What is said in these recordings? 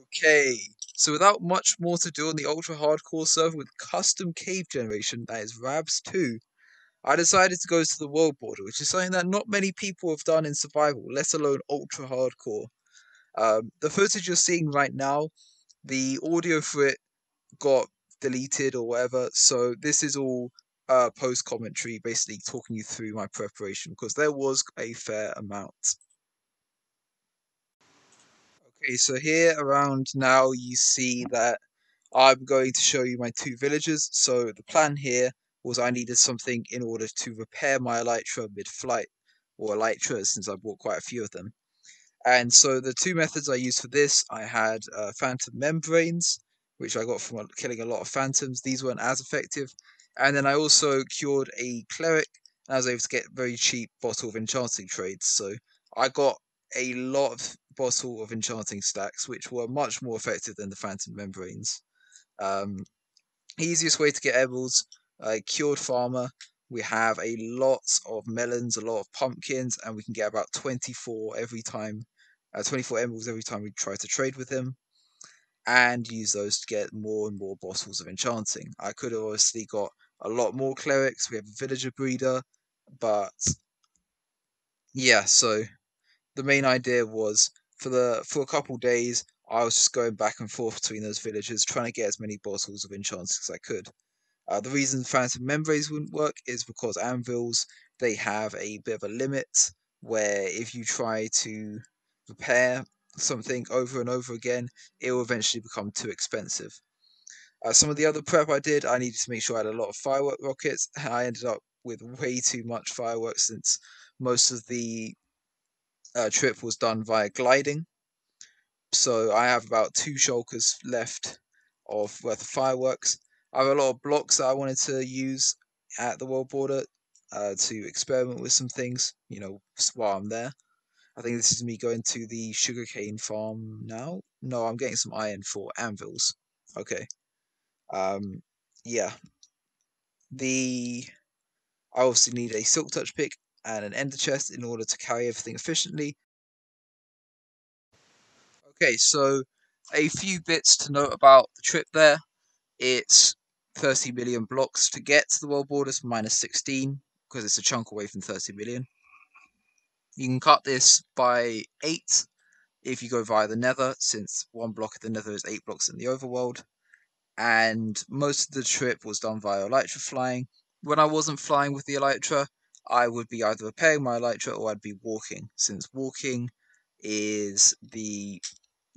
Okay, so without much more to do on the ultra hardcore server with custom cave generation, that is RABS 2, I decided to go to the world border, which is something that not many people have done in survival, let alone ultra hardcore. The footage you're seeing right now, the audio for it got deleted or whatever, so this is all post commentary, basically talking you through my preparation because there was a fair amount. Okay, so here around now you see that I'm going to show you my two villages. So the plan here was I needed something in order to repair my elytra mid-flight, or elytras since I bought quite a few of them. And so the two methods I used for this, I had phantom membranes, which I got from killing a lot of phantoms. These weren't as effective. And then I also cured a cleric, and I was able to get very cheap bottle of enchanting trades. So I got a lot of bottle of enchanting stacks, which were much more effective than the phantom membranes. Um, Easiest way to get emeralds, cured farmer. We have a lot of melons, a lot of pumpkins, and we can get about 24 every time, 24 emeralds every time we try to trade with him, and use those to get more and more bottles of enchanting. I could have obviously got a lot more clerics. We have a villager breeder, but yeah. So the main idea was for a couple days, I was just going back and forth between those villagers, trying to get as many bottles of enchanting as I could. The reason phantom membranes wouldn't work is because anvils, they have a bit of a limit where if you try to repair something over and over again, it will eventually become too expensive. Some of the other prep I did, I needed to make sure I had a lot of firework rockets. I ended up with way too much fireworks since most of the trip was done via gliding. So I have about two shulkers left of worth of fireworks. I have a lot of blocks that I wanted to use at the world border to experiment with some things, while I'm there. I think this is me going to the sugarcane farm now. No, I'm getting some iron for anvils. Okay. Um, yeah. The I obviously need a silk touch pick and an ender chest in order to carry everything efficiently. Okay, so a few bits to note about the trip there. It's 30 million blocks to get to the world borders, minus 16, because it's a chunk away from 30 million. You can cut this by 8 if you go via the nether, since one block of the nether is 8 blocks in the overworld. And most of the trip was done via elytra flying. When I wasn't flying with the elytra, I would be either repairing my elytra or I'd be walking, since walking is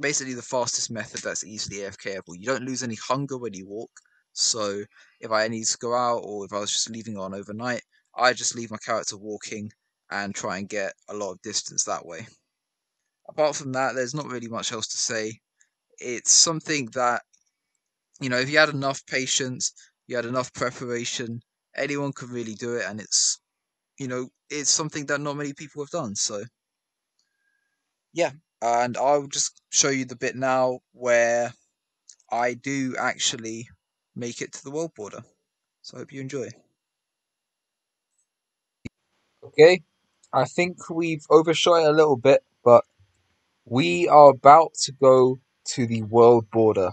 basically the fastest method that's easily AFKable. You don't lose any hunger when you walk. So if I need to go out or if I was just leaving on overnight, I just leave my character walking and try and get a lot of distance that way. Apart from that, there's not really much else to say. It's something that, if you had enough patience, you had enough preparation, anyone could really do it, and it's something that not many people have done. So yeah, and I'll just show you the bit now where I do actually make it to the world border. So I hope you enjoy. Okay, I think we've overshot it a little bit, but we are about to go to the world border.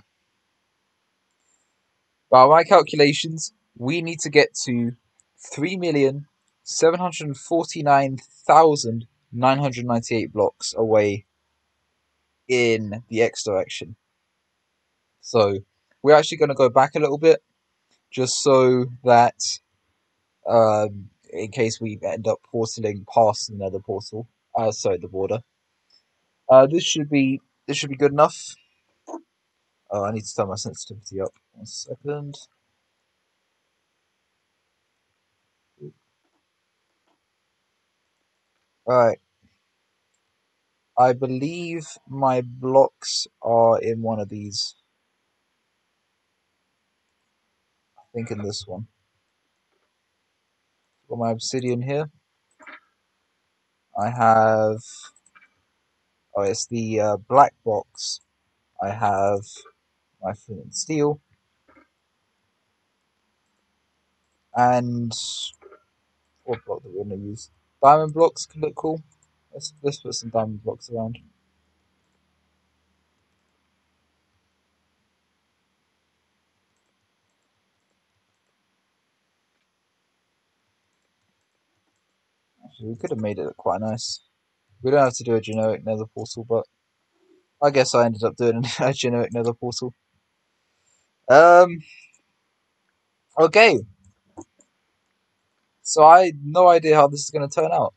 By my calculations, we need to get to 3,749,998 blocks away in the X direction. So we're actually going to go back a little bit just so that in case we end up portaling past another portal, the border. This should be good enough. Oh, I need to turn my sensitivity up. 1 second. All right. I believe my blocks are in one of these. I think in this one. Got my obsidian here. I have. Oh, it's the black box. I have my flint and steel. And what block that we're going to use? Diamond blocks can look cool. Let's put some diamond blocks around. We could have made it quite nice. We don't have to do a generic nether portal, but I guess I ended up doing a generic nether portal. Um, okay. So I had no idea how this is going to turn out.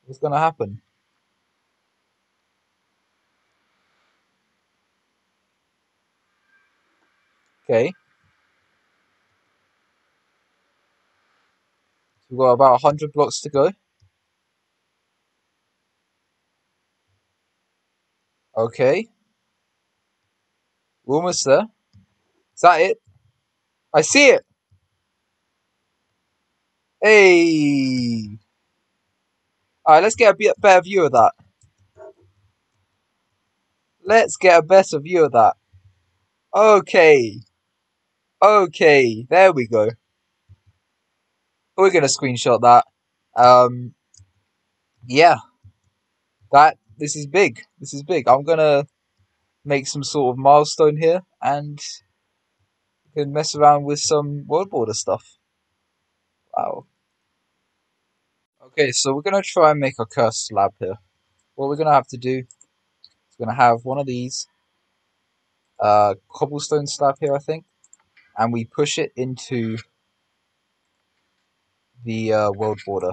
What's going to happen? Okay. So we've got about 100 blocks to go. Okay. We're almost there. Is that it? I see it! Hey! Alright, let's get a better view of that. Let's get a better view of that. Okay. Okay. There we go. We're going to screenshot that. Yeah. This is big. This is big. I'm going to make some sort of milestone here and can mess around with some world border stuff. Wow. Okay, so we're gonna try and make a cursed slab here. What we're gonna have to do is we're gonna have one of these cobblestone slab here, I think, and we push it into the world border.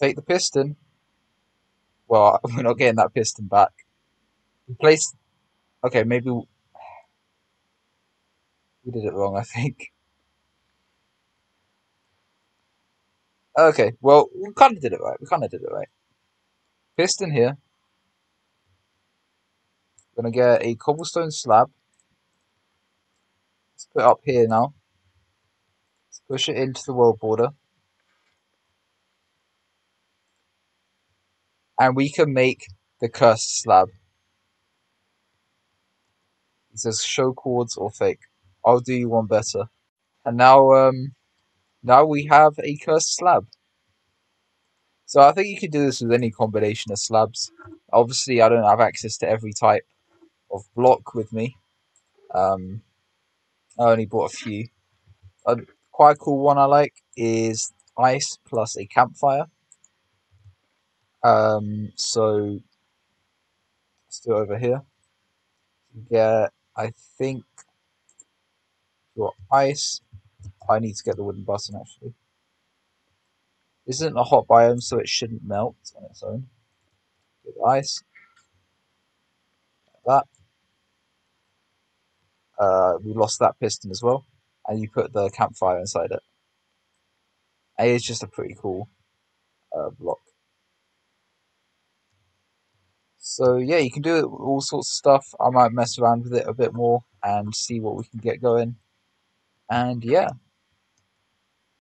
Take the piston. Well, we're not getting that piston back. We place. Okay, maybe we did it wrong. I think. Okay, well, we kind of did it right. We kind of did it right. Piston here. We're gonna get a cobblestone slab. Let's put it up here now. Let's push it into the world border. And we can make the cursed slab. It says show chords or fake. I'll do you one better. And now we have a cursed slab. So I think you could do this with any combination of slabs. Obviously, I don't have access to every type of block with me. I only bought a few. A quite cool one I like is ice plus a campfire. So let's do it over here. You get, I think, your ice. I need to get the wooden button actually. This isn't a hot biome, so it shouldn't melt on its own. Get the ice, like that. We lost that piston as well, and you put the campfire inside it. And it's just a pretty cool block. So yeah, you can do it with all sorts of stuff. I might mess around with it a bit more and see what we can get going. And yeah,